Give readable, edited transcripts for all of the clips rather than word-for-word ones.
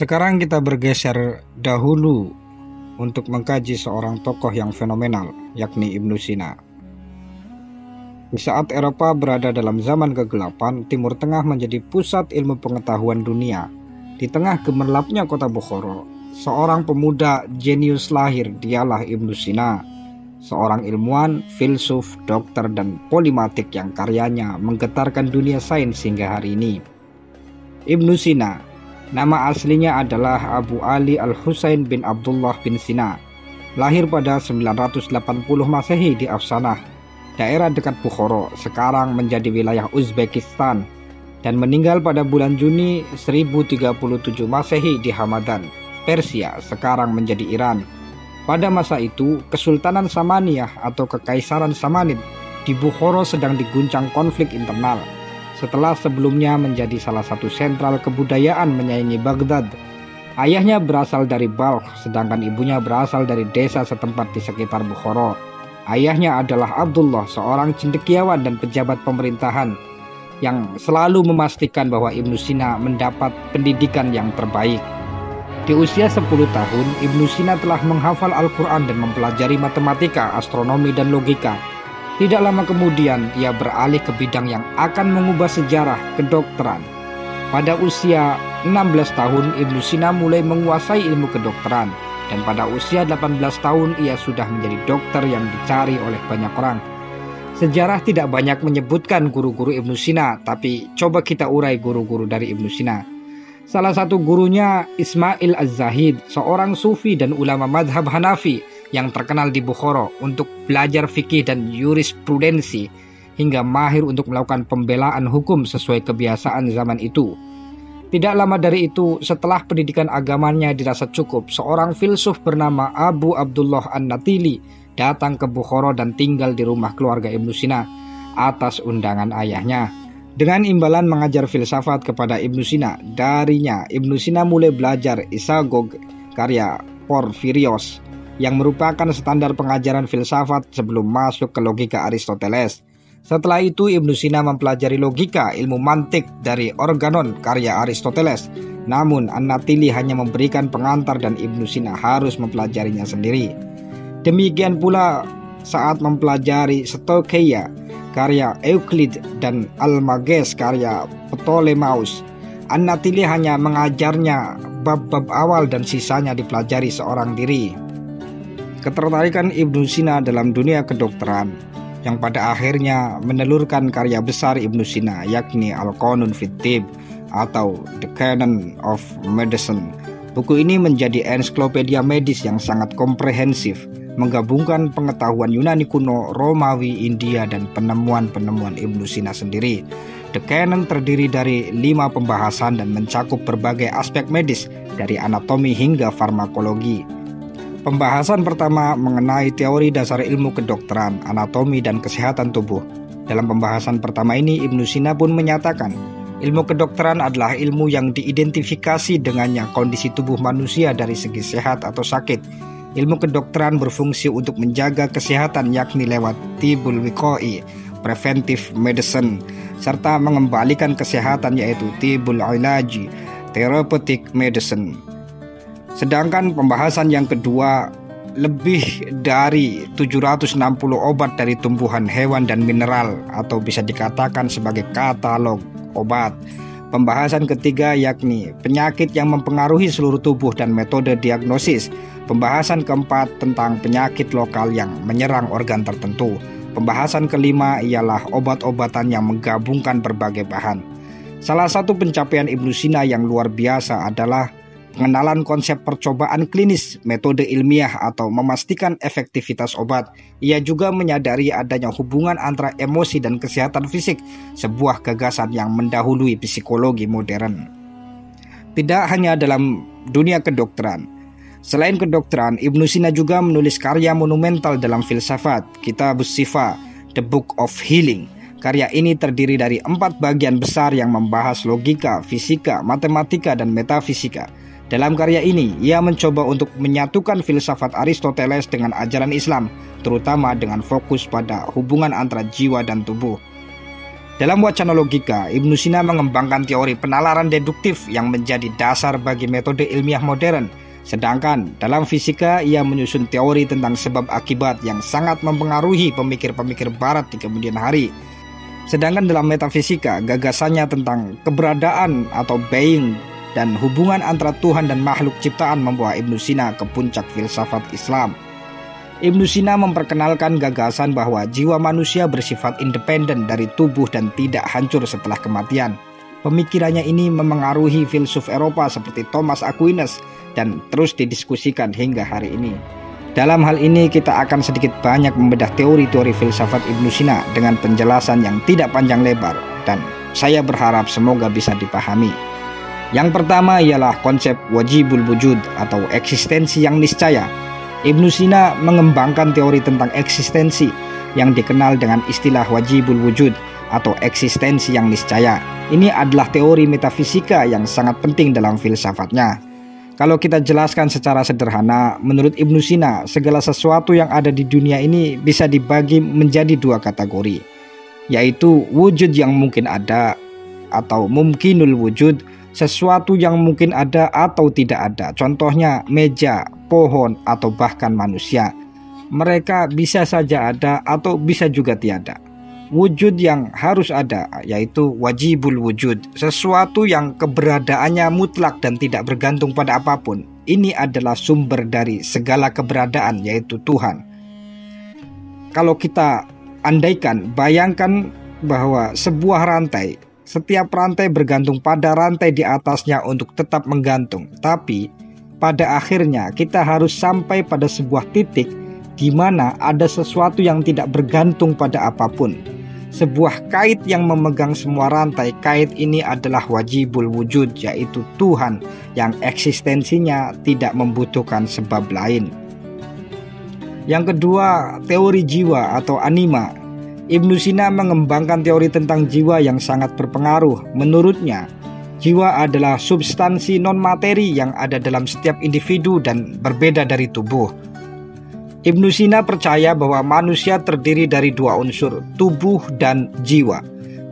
Sekarang kita bergeser dahulu untuk mengkaji seorang tokoh yang fenomenal, yakni Ibnu Sina. Di saat Eropa berada dalam zaman kegelapan, Timur Tengah menjadi pusat ilmu pengetahuan dunia. Di tengah gemerlapnya kota Bukhara, seorang pemuda jenius lahir, dialah Ibnu Sina, seorang ilmuwan, filsuf, dokter, dan polimatik yang karyanya menggetarkan dunia sains hingga hari ini. Ibnu Sina, nama aslinya adalah Abu Ali Al-Husain bin Abdullah bin Sina. Lahir pada 980 Masehi di Afsanah, daerah dekat Bukhara, sekarang menjadi wilayah Uzbekistan, dan meninggal pada bulan Juni 1037 Masehi di Hamadan, Persia, sekarang menjadi Iran. Pada masa itu, Kesultanan Samaniyah atau Kekaisaran Samanid di Bukhara sedang diguncang konflik internal. Setelah sebelumnya menjadi salah satu sentral kebudayaan menyaingi Baghdad. Ayahnya berasal dari Balkh, sedangkan ibunya berasal dari desa setempat di sekitar Bukhara. Ayahnya adalah Abdullah, seorang cendekiawan dan pejabat pemerintahan yang selalu memastikan bahwa Ibnu Sina mendapat pendidikan yang terbaik. Di usia 10 tahun, Ibnu Sina telah menghafal Al-Quran dan mempelajari matematika, astronomi, dan logika. Tidak lama kemudian, ia beralih ke bidang yang akan mengubah sejarah, kedokteran. Pada usia 16 tahun, Ibnu Sina mulai menguasai ilmu kedokteran, dan pada usia 18 tahun, ia sudah menjadi dokter yang dicari oleh banyak orang. Sejarah tidak banyak menyebutkan guru-guru Ibnu Sina, tapi coba kita urai guru-guru dari Ibnu Sina. Salah satu gurunya Ismail Az-Zahid, seorang sufi dan ulama madhab Hanafi yang terkenal di Bukhara untuk belajar fikih dan jurisprudensi, hingga mahir untuk melakukan pembelaan hukum sesuai kebiasaan zaman itu. Tidak lama dari itu, setelah pendidikan agamanya dirasa cukup, seorang filsuf bernama Abu Abdullah An-Natili datang ke Bukhara dan tinggal di rumah keluarga Ibnu Sina atas undangan ayahnya. Dengan imbalan mengajar filsafat kepada Ibnu Sina, darinya Ibnu Sina mulai belajar Isagog karya Porfirios, yang merupakan standar pengajaran filsafat sebelum masuk ke logika Aristoteles. Setelah itu Ibnu Sina mempelajari logika, ilmu mantik dari Organon karya Aristoteles. Namun An-Natili hanya memberikan pengantar dan Ibnu Sina harus mempelajarinya sendiri. Demikian pula saat mempelajari Stoikeia karya Euclid dan Almages karya Ptolemeus. An-Natili hanya mengajarnya bab-bab awal dan sisanya dipelajari seorang diri. Ketertarikan Ibnu Sina dalam dunia kedokteran yang pada akhirnya menelurkan karya besar Ibnu Sina, yakni Al-Qanun fit Tibb atau The Canon of Medicine. Buku ini menjadi ensiklopedia medis yang sangat komprehensif, menggabungkan pengetahuan Yunani kuno, Romawi, India, dan penemuan-penemuan Ibnu Sina sendiri. The Canon terdiri dari 5 pembahasan dan mencakup berbagai aspek medis dari anatomi hingga farmakologi. Pembahasan pertama mengenai teori dasar ilmu kedokteran, anatomi, dan kesehatan tubuh. Dalam pembahasan pertama ini, Ibnu Sina pun menyatakan, ilmu kedokteran adalah ilmu yang diidentifikasi dengannya kondisi tubuh manusia dari segi sehat atau sakit. Ilmu kedokteran berfungsi untuk menjaga kesehatan, yakni lewat tibbul wiqai, preventive medicine, serta mengembalikan kesehatan, yaitu tibbul ilaji, therapeutic medicine. Sedangkan pembahasan yang kedua, lebih dari 760 obat dari tumbuhan, hewan, dan mineral, atau bisa dikatakan sebagai katalog obat. Pembahasan ketiga yakni penyakit yang mempengaruhi seluruh tubuh dan metode diagnosis. Pembahasan keempat tentang penyakit lokal yang menyerang organ tertentu. Pembahasan kelima ialah obat-obatan yang menggabungkan berbagai bahan. Salah satu pencapaian Ibnu Sina yang luar biasa adalah pengenalan konsep percobaan klinis, metode ilmiah atau memastikan efektivitas obat. Ia juga menyadari adanya hubungan antara emosi dan kesehatan fisik, sebuah gagasan yang mendahului psikologi modern. Tidak hanya dalam dunia kedokteran. Selain kedokteran, Ibnu Sina juga menulis karya monumental dalam filsafat, Kitabus Shifa, The Book of Healing. Karya ini terdiri dari 4 bagian besar yang membahas logika, fisika, matematika, dan metafisika. Dalam karya ini, ia mencoba untuk menyatukan filsafat Aristoteles dengan ajaran Islam, terutama dengan fokus pada hubungan antara jiwa dan tubuh. Dalam wacana logika, Ibnu Sina mengembangkan teori penalaran deduktif yang menjadi dasar bagi metode ilmiah modern. Sedangkan dalam fisika, ia menyusun teori tentang sebab akibat yang sangat mempengaruhi pemikir-pemikir barat di kemudian hari. Sedangkan dalam metafisika, gagasannya tentang keberadaan atau being dan hubungan antara Tuhan dan makhluk ciptaan membawa Ibnu Sina ke puncak filsafat Islam. Ibnu Sina memperkenalkan gagasan bahwa jiwa manusia bersifat independen dari tubuh dan tidak hancur setelah kematian. Pemikirannya ini memengaruhi filsuf Eropa seperti Thomas Aquinas dan terus didiskusikan hingga hari ini. Dalam hal ini kita akan sedikit banyak membedah teori-teori filsafat Ibnu Sina dengan penjelasan yang tidak panjang lebar dan saya berharap semoga bisa dipahami. Yang pertama ialah konsep wajibul wujud atau eksistensi yang niscaya. Ibnu Sina mengembangkan teori tentang eksistensi yang dikenal dengan istilah wajibul wujud atau eksistensi yang niscaya. Ini adalah teori metafisika yang sangat penting dalam filsafatnya. Kalau kita jelaskan secara sederhana, menurut Ibnu Sina, segala sesuatu yang ada di dunia ini bisa dibagi menjadi dua kategori, yaitu wujud yang mungkin ada atau mumkinul wujud, sesuatu yang mungkin ada atau tidak ada. Contohnya meja, pohon, atau bahkan manusia. Mereka bisa saja ada atau bisa juga tiada. Wujud yang harus ada yaitu wajibul wujud, sesuatu yang keberadaannya mutlak dan tidak bergantung pada apapun. Ini adalah sumber dari segala keberadaan, yaitu Tuhan. Kalau kita andaikan, bayangkan bahwa sebuah rantai, setiap rantai bergantung pada rantai di atasnya untuk tetap menggantung. Tapi pada akhirnya kita harus sampai pada sebuah titik di mana ada sesuatu yang tidak bergantung pada apapun. Sebuah kait yang memegang semua rantai. Kait ini adalah wajibul wujud, yaitu Tuhan yang eksistensinya tidak membutuhkan sebab lain. Yang kedua, teori jiwa atau anima. Ibnu Sina mengembangkan teori tentang jiwa yang sangat berpengaruh. Menurutnya, jiwa adalah substansi non-materi yang ada dalam setiap individu dan berbeda dari tubuh. Ibnu Sina percaya bahwa manusia terdiri dari dua unsur, tubuh dan jiwa.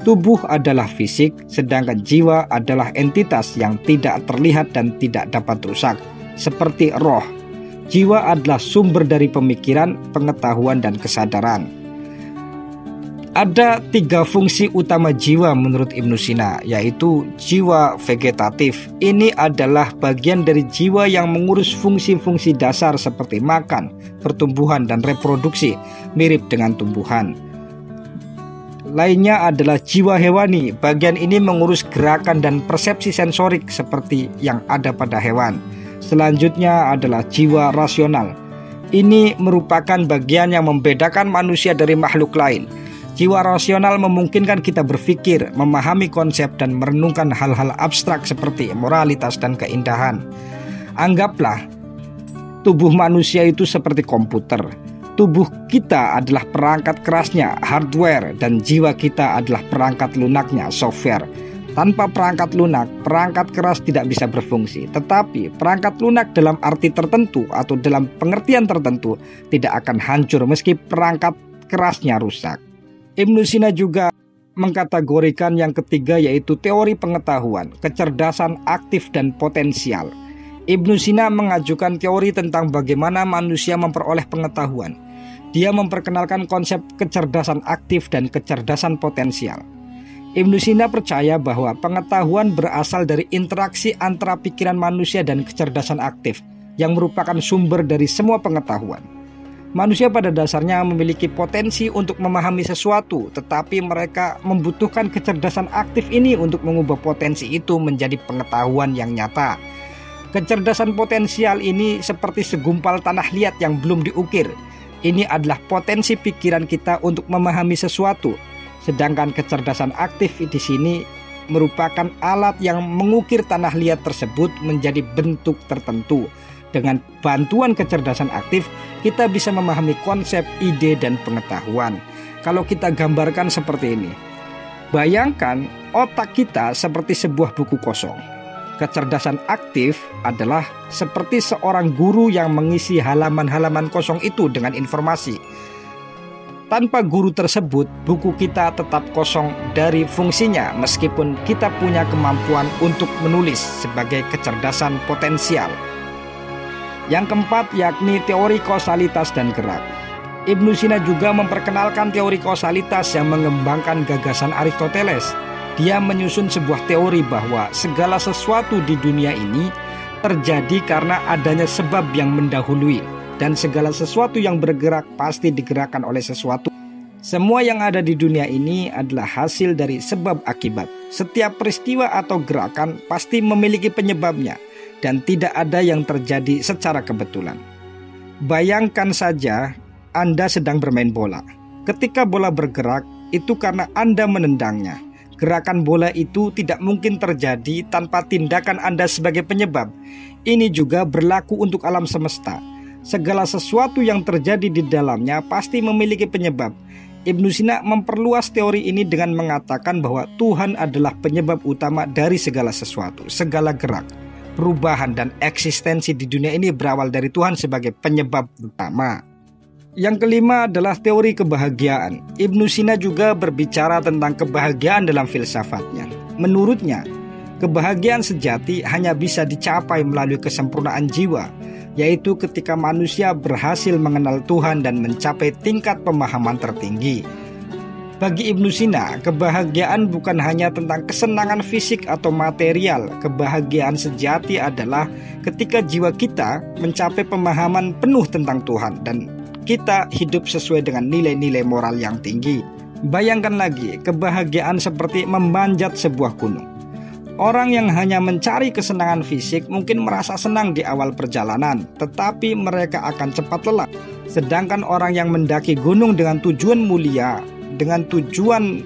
Tubuh adalah fisik, sedangkan jiwa adalah entitas yang tidak terlihat dan tidak dapat rusak, seperti roh. Jiwa adalah sumber dari pemikiran, pengetahuan, dan kesadaran. Ada tiga fungsi utama jiwa menurut Ibnu Sina, yaitu jiwa vegetatif. Ini adalah bagian dari jiwa yang mengurus fungsi-fungsi dasar seperti makan, pertumbuhan, dan reproduksi, mirip dengan tumbuhan. Lainnya adalah jiwa hewani. Bagian ini mengurus gerakan dan persepsi sensorik seperti yang ada pada hewan. Selanjutnya adalah jiwa rasional. Ini merupakan bagian yang membedakan manusia dari makhluk lain. Jiwa rasional memungkinkan kita berpikir, memahami konsep, dan merenungkan hal-hal abstrak seperti moralitas dan keindahan. Anggaplah tubuh manusia itu seperti komputer. Tubuh kita adalah perangkat kerasnya, hardware, dan jiwa kita adalah perangkat lunaknya, software. Tanpa perangkat lunak, perangkat keras tidak bisa berfungsi. Tetapi perangkat lunak dalam arti tertentu atau dalam pengertian tertentu tidak akan hancur meski perangkat kerasnya rusak. Ibnu Sina juga mengkategorikan yang ketiga, yaitu teori pengetahuan, kecerdasan aktif dan potensial. Ibnu Sina mengajukan teori tentang bagaimana manusia memperoleh pengetahuan. Dia memperkenalkan konsep kecerdasan aktif dan kecerdasan potensial. Ibnu Sina percaya bahwa pengetahuan berasal dari interaksi antara pikiran manusia dan kecerdasan aktif yang merupakan sumber dari semua pengetahuan. Manusia pada dasarnya memiliki potensi untuk memahami sesuatu, tetapi mereka membutuhkan kecerdasan aktif ini untuk mengubah potensi itu menjadi pengetahuan yang nyata. Kecerdasan potensial ini seperti segumpal tanah liat yang belum diukir. Ini adalah potensi pikiran kita untuk memahami sesuatu. Sedangkan kecerdasan aktif di sini merupakan alat yang mengukir tanah liat tersebut menjadi bentuk tertentu. Dengan bantuan kecerdasan aktif, kita bisa memahami konsep, ide, dan pengetahuan. Kalau kita gambarkan seperti ini, bayangkan otak kita seperti sebuah buku kosong. Kecerdasan aktif adalah seperti seorang guru yang mengisi halaman-halaman kosong itu dengan informasi. Tanpa guru tersebut, buku kita tetap kosong dari fungsinya meskipun kita punya kemampuan untuk menulis sebagai kecerdasan potensial. Yang keempat yakni teori kausalitas dan gerak. Ibnu Sina juga memperkenalkan teori kausalitas yang mengembangkan gagasan Aristoteles. Dia menyusun sebuah teori bahwa segala sesuatu di dunia ini terjadi karena adanya sebab yang mendahului. Dan segala sesuatu yang bergerak pasti digerakkan oleh sesuatu. Semua yang ada di dunia ini adalah hasil dari sebab akibat. Setiap peristiwa atau gerakan pasti memiliki penyebabnya dan tidak ada yang terjadi secara kebetulan. Bayangkan saja Anda sedang bermain bola. Ketika bola bergerak, itu karena Anda menendangnya. Gerakan bola itu tidak mungkin terjadi tanpa tindakan Anda sebagai penyebab. Ini juga berlaku untuk alam semesta. Segala sesuatu yang terjadi di dalamnya pasti memiliki penyebab. Ibnu Sina memperluas teori ini dengan mengatakan bahwa Tuhan adalah penyebab utama dari segala sesuatu, segala gerak, perubahan dan eksistensi di dunia ini berawal dari Tuhan sebagai penyebab utama. Yang kelima adalah teori kebahagiaan. Ibnu Sina juga berbicara tentang kebahagiaan dalam filsafatnya. Menurutnya, kebahagiaan sejati hanya bisa dicapai melalui kesempurnaan jiwa, yaitu ketika manusia berhasil mengenal Tuhan dan mencapai tingkat pemahaman tertinggi. Bagi Ibnu Sina, kebahagiaan bukan hanya tentang kesenangan fisik atau material. Kebahagiaan sejati adalah ketika jiwa kita mencapai pemahaman penuh tentang Tuhan dan kita hidup sesuai dengan nilai-nilai moral yang tinggi. Bayangkan lagi, kebahagiaan seperti memanjat sebuah gunung. Orang yang hanya mencari kesenangan fisik mungkin merasa senang di awal perjalanan, tetapi mereka akan cepat lelah. Sedangkan orang yang mendaki gunung dengan tujuan mulia, dengan tujuan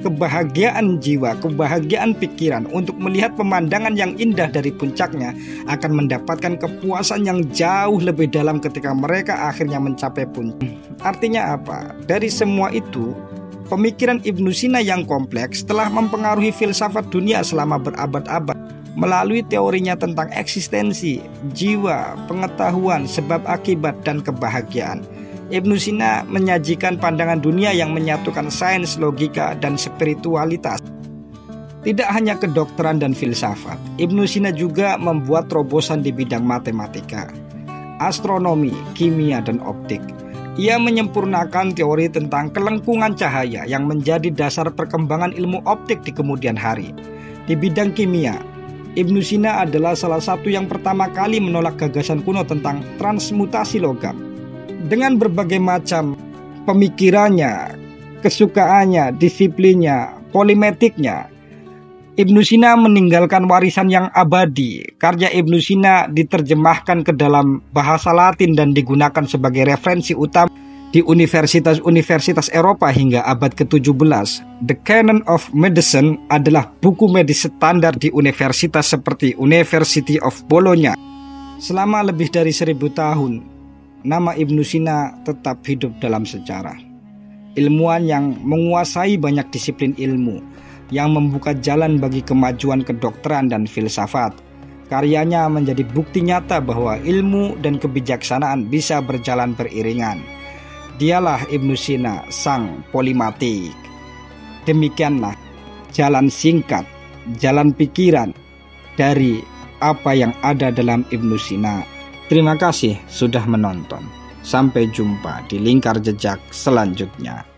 kebahagiaan jiwa, kebahagiaan pikiran untuk melihat pemandangan yang indah dari puncaknya, akan mendapatkan kepuasan yang jauh lebih dalam ketika mereka akhirnya mencapai puncak. Artinya apa? Dari semua itu, pemikiran Ibnu Sina yang kompleks telah mempengaruhi filsafat dunia selama berabad-abad. Melalui teorinya tentang eksistensi, jiwa, pengetahuan, sebab akibat, dan kebahagiaan, Ibnu Sina menyajikan pandangan dunia yang menyatukan sains, logika, dan spiritualitas. Tidak hanya kedokteran dan filsafat, Ibnu Sina juga membuat terobosan di bidang matematika, astronomi, kimia, dan optik. Ia menyempurnakan teori tentang kelengkungan cahaya yang menjadi dasar perkembangan ilmu optik di kemudian hari. Di bidang kimia, Ibnu Sina adalah salah satu yang pertama kali menolak gagasan kuno tentang transmutasi logam. Dengan berbagai macam pemikirannya, kesukaannya, disiplinnya, polimetiknya, Ibnu Sina meninggalkan warisan yang abadi. Karya Ibnu Sina diterjemahkan ke dalam bahasa Latin dan digunakan sebagai referensi utama di universitas-universitas Eropa hingga abad ke-17. The Canon of Medicine adalah buku medis standar di universitas seperti University of Bologna. Selama lebih dari 1000 tahun, nama Ibnu Sina tetap hidup dalam sejarah. Ilmuwan yang menguasai banyak disiplin ilmu, yang membuka jalan bagi kemajuan kedokteran dan filsafat. Karyanya menjadi bukti nyata bahwa ilmu dan kebijaksanaan bisa berjalan beriringan. Dialah Ibnu Sina, sang polimatik. Demikianlah jalan singkat, jalan pikiran dari apa yang ada dalam Ibnu Sina. Terima kasih sudah menonton. Sampai jumpa di lingkar jejak selanjutnya.